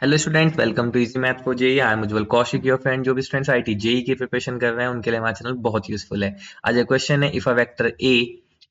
Hello students, welcome to easy math for JEE. I am Ujjwal Kaushik, your friend. जो भी students IIT JEE की preparation कर रहे हैं उनके लिए हमारा चैनल बहुत यूजफुल है। आज एक क्वेश्चन है, if a vector A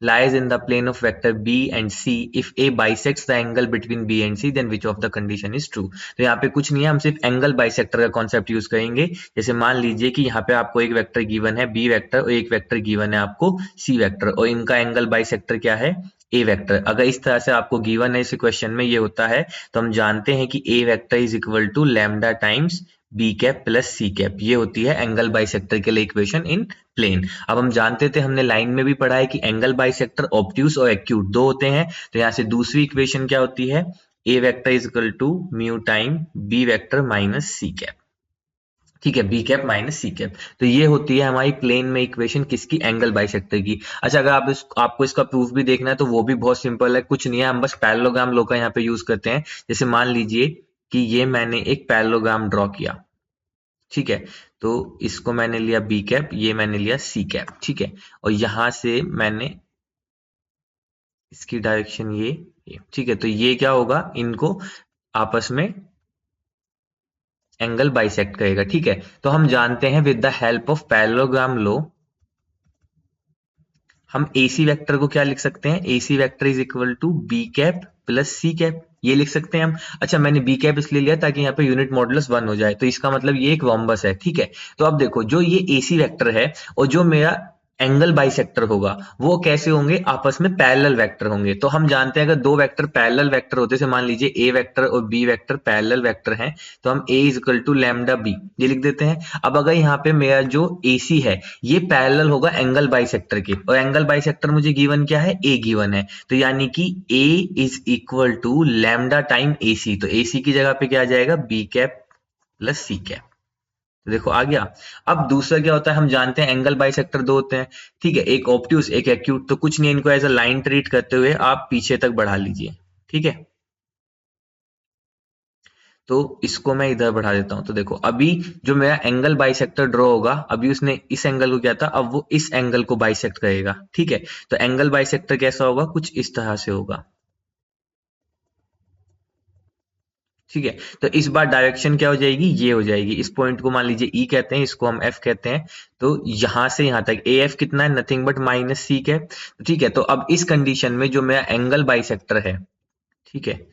lies in the plane of vector b and c, if a bisects the angle between b and c, then which of the condition is true। तो यहाँ पे कुछ नहीं है, हम सिर्फ एंगल बाइसेक्टर का concept use करेंगे। जैसे मान लीजिए कि यहाँ पे आपको एक वेक्टर गिवन है बी वेक्टर और एक वेक्टर गिवन है आपको सी वेक्टर, और इनका एंगल बाइसेक्टर क्या है, ए वेक्टर। अगर इस तरह से आपको गिवन है इस क्वेश्चन में ये होता है, तो हम जानते हैं कि A vector is equal to lambda times B cap plus C cap. ये होती है एंगल बाइसेक्टर के लिए इक्वेशन इन प्लेन। अब हम जानते थे, हमने लाइन में भी पढ़ा है कि एंगल बाइसेक्टर ऑब्ट्यूस और एक्यूट दो होते हैं। तो यहाँ से दूसरी इक्वेशन क्या होती है, A vector is equal to mu time B vector minus C cap. ठीक है, B cap minus C cap. तो ये होती है हमारी प्लेन में इक्वेशन किसकी, एंगल बाइसेक्टर की। अच्छा, अगर आपको इसका प्रूफ भी देखना है तो वो भी बहुत सिंपल है, कुछ नहीं है, हम बस पैरेललोग्राम लॉ का यहाँ पे यूज करते हैं। जैसे मान लीजिए कि ये मैंने एक पैरेललोग्राम ड्रॉ किया, ठीक है। तो इसको मैंने लिया बी कैप, ये मैंने लिया सी कैप, ठीक है। और यहां से मैंने इसकी डायरेक्शन ये, ठीक है। तो ये क्या होगा, इनको आपस में एंगल बाइसेक्ट करेगा, ठीक है। तो हम जानते हैं with the help of parallelogram law हम AC वेक्टर को क्या लिख सकते हैं, AC vector is equal to B cap plus C cap, ये लिख सकते हैं हम। अच्छा, मैंने बी कैप इसलिए लिया ताकि यहाँ पे यूनिट मॉडुलस 1 हो जाए, तो इसका मतलब ये एक रोम्बस है, ठीक है। तो अब देखो, जो ये AC वेक्टर है और जो मेरा एंगल बाइसेक्टर होगा वो कैसे होंगे, आपस में पैरेलल वेक्टर होंगे। तो हम जानते हैं अगर दो वेक्टर पैरेलल वेक्टर होते हैं, मान लीजिए ए वेक्टर और बी वेक्टर पैरेलल वेक्टर हैं, तो हम A is equal to lambda B ये लिख देते हैं। अब अगर यहाँ पे मेरा जो AC है ये पैरेलल होगा एंगल बाइसेक्टर के, और एंगल बाइसेक्टर मुझे गिवन क्या है, ए गिवन है। तो यानी कि A is equal to lambda time AC। तो AC की जगह पे क्या आ जाएगा, B cap plus C cap. तो देखो आ गया। अब दूसरा क्या होता है, हम जानते हैं एंगल बाइसेक्टर दो होते हैं, ठीक है, एक ऑब्ट्यूस एक एक्यूट। तो कुछ नहीं, इनको एज अ लाइन ट्रीट करते हुए आप पीछे तक बढ़ा लीजिए, ठीक है। तो इसको मैं इधर बढ़ा देता हूं। तो देखो अभी जो मेरा एंगल बाइसेक्टर ड्रॉ होगा, अभी उसने इस एंगल को किया था, अब वो इस एंगल को बाइसेक्ट करेगा, ठीक है। तो एंगल बाइसेक्टर कैसा होगा, कुछ इस तरह से होगा, ठीक है। तो इस बार डायरेक्शन क्या हो जाएगी, ये हो जाएगी। इस पॉइंट को मान लीजिए ई कहते हैं, इसको हम एफ कहते हैं। तो यहां से यहां तक ए एफ कितना है, nothing but minus C cap, ठीक है। तो अब इस कंडीशन में जो मेरा एंगल बाइसेक्टर है, ठीक है,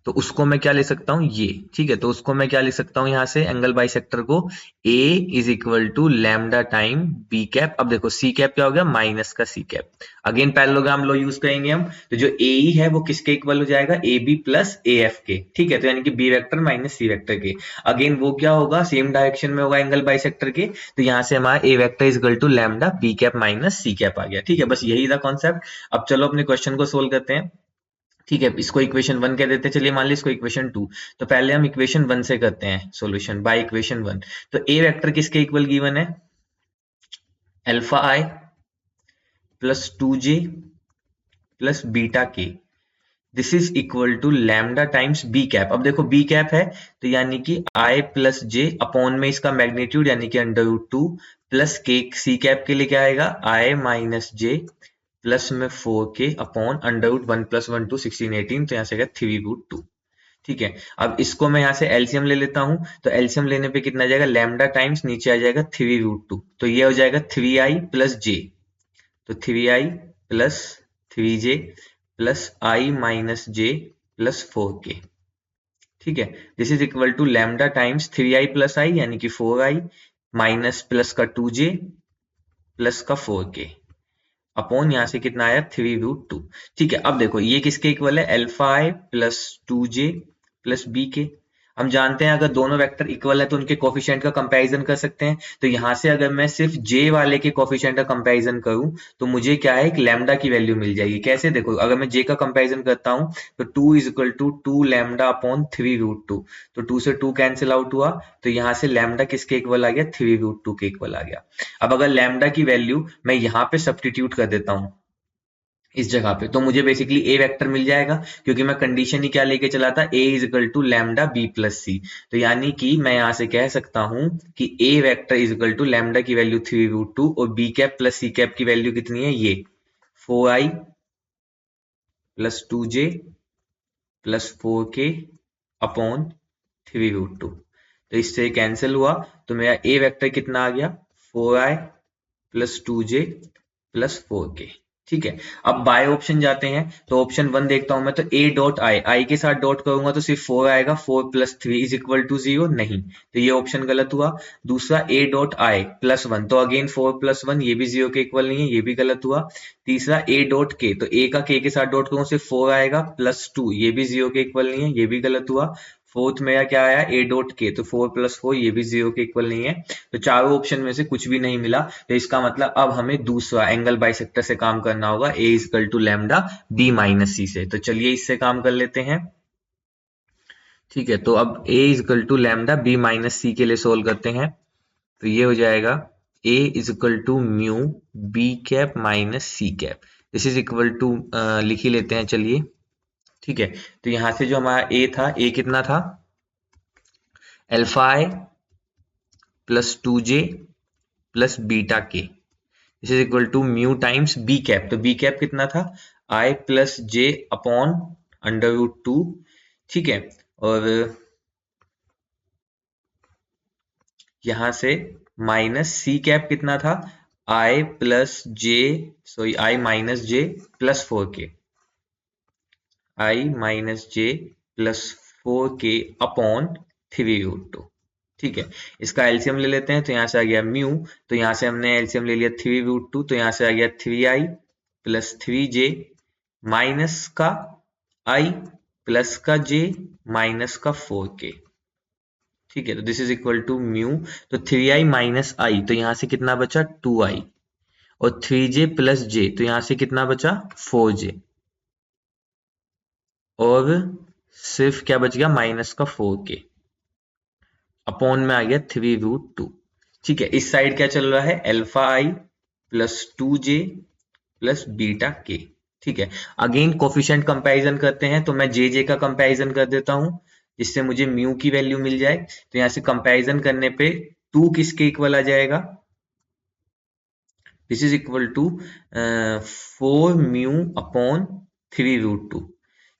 तो उसको मैं क्या ले सकता हूँ, ये, ठीक है। तो उसको मैं क्या ले सकता हूँ, यहाँ से एंगल बाइसेक्टर को A is equal to lambda time B cap. अब देखो सी कैप क्या हो गया, माइनस का C cap. Again parallelogram law use करेंगे हम। तो जो ए ई है वो किसके इक्वल हो जाएगा, A B plus A F के, ठीक है। तो यानी कि B vector minus C vector के। अगेन वो क्या होगा, सेम डायरेक्शन में होगा एंगल बाइसेक्टर के। तो यहाँ से हमारा A vector is equal to lambda B cap minus C cap आ गया, ठीक है। बस यही था कॉन्सेप्ट। अब चलो अपने क्वेश्चन को सोल्व करते हैं, ठीक है। इसको इक्वेशन 1 कह देते हैं, चलिए मान लीजिए इसको इक्वेशन 2। तो पहले हम इक्वेशन 1 से करते हैं सॉल्यूशन बाय इक्वेशन 1। तो ए वेक्टर किसके इक्वल गिवन है, alpha i plus 2j plus beta के, this is equal to lambda times B cap. अब देखो बी कैप है, तो यानी कि आई प्लस जे अपॉन में इसका मैग्नीट्यूड यानी कि अंडर रूट 2 प्लस के। सी कैप के लिए क्या आएगा, आई माइनस जे प्लस में 4k upon under root 1 plus 1 2 16 18। तो यहाँ से आएगा 3 रूट 2, ठीक है। अब इसको मैं यहाँ से एलसीएम ले लेता हूँ। तो एलसीएम लेने पे कितना आ जाएगा, लैम्डा टाइम्स नीचे आ जाएगा 3 रूट 2। तो ये हो जाएगा 3i प्लस जे। तो 3i plus 3j plus I minus J plus 4k, ठीक है। This is equal to lambda times 3i plus I यानी कि 4i माइनस प्लस का 2j प्लस का 4k अपॉन यहाँ से कितना आया 3 रूट 2, ठीक है। अब देखो ये किसके इक्वल है, alpha i plus 2j plus B के। हम जानते हैं अगर दोनों वेक्टर इक्वल है तो उनके कोफिशिएंट का कंपैरिजन कर सकते हैं। तो यहाँ से अगर मैं सिर्फ j वाले के कोफिशिएंट का कंपैरिजन करूं तो मुझे क्या है, एक लैम्डा की वैल्यू मिल जाएगी। कैसे, देखो अगर मैं j का कंपैरिजन करता हूं तो 2 is equal to 2 lambda upon 3 root 2। तो 2 से 2 कैंसिल आउट हुआ, तो यहाँ से लैम्डा किसके इक्वल आ गया, 3 रूट 2 के इक्वल आ गया। अब अगर लैम्डा की वैल्यू मैं यहाँ पे सब्स्टिट्यूट कर देता हूँ इस जगह पे, तो मुझे बेसिकली ए वेक्टर मिल जाएगा, क्योंकि मैं कंडीशन ही क्या लेके चला था, A is equal to lambda B plus C. तो यानी कि मैं यहां से कह सकता हूं कि A vector is equal to lambda की वैल्यू 3 रूट 2 और B cap plus C cap की वैल्यू कितनी है, ये 4i plus 2j plus 4k upon 3√2। तो इससे कैंसिल हुआ, तो मेरा ए वेक्टर कितना आ गया 4i plus 2j plus 4k। ठीक है, अब बाय ऑप्शन जाते हैं, तो ऑप्शन 1 देखता हूं मैं, तो a डॉट आई के साथ डॉट करूंगा तो सिर्फ 4 आएगा, 4 प्लस 3 इज इक्वल टू 0 नहीं, तो ये ऑप्शन गलत हुआ। दूसरा a डॉट आई प्लस 1, तो अगेन 4 प्लस 1 ये भी 0 के इक्वल नहीं है, ये भी गलत हुआ। तीसरा a डॉट के, तो a का k के साथ डॉट करूंगा सिर्फ 4 आएगा, प्लस 2 ये भी 0 के इक्वल नहीं है, ये भी गलत हुआ। फोर्थ मेरा क्या आया a डॉट के, तो 4 प्लस 4 ये भी 0 के इक्वल नहीं है। तो चारों ऑप्शन में से कुछ भी नहीं मिला, तो इसका मतलब अब हमें दूसरा एंगल बाइसेक्टर से काम करना होगा, a equal to lambda b minus C से। तो चलिए इससे काम कर लेते हैं। ठीक है, तो अब a equal to lambda b minus C के लिए सोल्व करते हैं, तो ये हो जाएगा a is equal to mu b cap minus C cap. This is equal to लिख ही लेते हैं चलिए। ठीक है, तो यहां से जो हमारा a था, a कितना था alpha i plus 2j plus beta के, this is equal to mu times B cap. तो बी कैप कितना था I plus J upon under root 2। ठीक है, और यहां से माइनस सी कैप कितना था I plus J, sorry I minus J plus 4k, I minus J plus 4k upon 3√2। ठीक है, इसका एलसीएम ले लेते हैं, तो यहां से आ गया म्यू, तो यहां से हमने एलसीएम ले लिया 3√2, तो यहां से आ गया 3i प्लस 3j माइनस का i प्लस का j माइनस का 4k। ठीक है, तो this is equal to mu, तो 3i माइनस आई, तो यहां से कितना बचा 2i, और 3j प्लस j, तो यहां से कितना बचा 4j, और सिर्फ क्या बच गया माइनस का 4k, अपॉन में आ गया 3√2। ठीक है, इस साइड क्या चल रहा है alpha i plus 2j plus beta के। ठीक है, अगेन कोफिशिएंट कंपैरिजन करते हैं, तो मैं जे का कंपैरिजन कर देता हूं, जिससे मुझे म्यू की वैल्यू मिल जाए। तो यहां से कंपैरिजन करने पे 2 किसके इक्वल आ जाएगा, this is equal to 4 mu upon 3√2।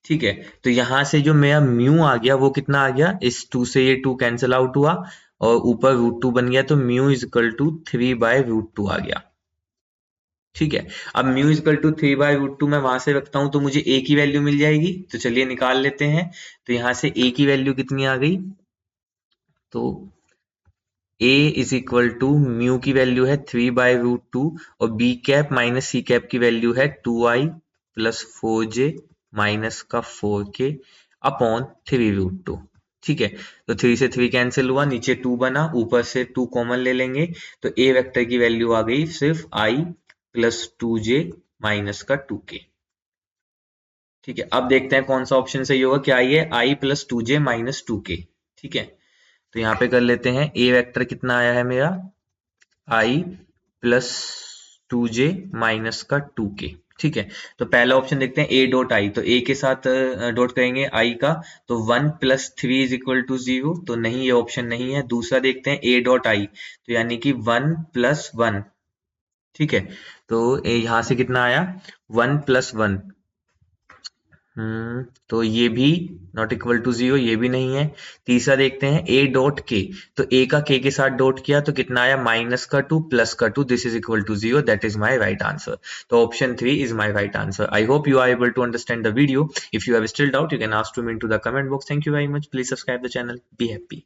ठीक है, तो यहां से जो मेरा म्यू आ गया वो कितना आ गया, इस 2 से ये 2 कैंसिल आउट हुआ, और ऊपर √2 बन गया, तो म्यू इज इक्वल टू 3/√2 आ गया। ठीक है, अब म्यू इक्वल टू 3/√2 मैं वहां से रखता हूं, तो मुझे a की वैल्यू मिल जाएगी, तो चलिए निकाल लेते हैं। तो यहां से a की वैल्यू कितनी आ गई, तो a is equal to mu की वैल्यू है 3/√2, और b cap minus C cap की वैल्यू है 2i प्लस 4j माइनस का 4k अपॉन 3√2। ठीक है, तो 3 से 3 कैंसिल हुआ, नीचे 2 बना, ऊपर से 2 कॉमन ले लेंगे, तो a वेक्टर की वैल्यू आ गई सिर्फ i प्लस 2j माइनस का 2k। ठीक है, अब देखते हैं कौन सा ऑप्शन सही होगा, क्या ये i plus 2j minus 2k। ठीक है, तो यहाँ पे कर लेते हैं, a वेक्टर कितना आया है मेरा i प्लस 2j माइनस का 2k। ठीक है, तो पहला ऑप्शन देखते हैं a डॉट आई, तो a के साथ डॉट करेंगे i का, तो 1 प्लस 3 इज इक्वल टू 0, तो नहीं, ये ऑप्शन नहीं है। दूसरा देखते हैं a डॉट आई, तो यानी कि 1 प्लस 1। ठीक है, तो यहां से कितना आया 1 प्लस 1, तो ये भी नॉट इक्वल टू 0, ये भी नहीं है। तीसरा देखते हैं a डॉट के, तो a का k के साथ डॉट किया तो कितना आया माइनस का 2 प्लस का 2, this is equal to 0, that is my right answer. तो option 3 is my right answer. I hope you are able to understand the video. If you have still doubt, you can ask to me into the comment box. Thank you very much. Please subscribe the channel. Be happy.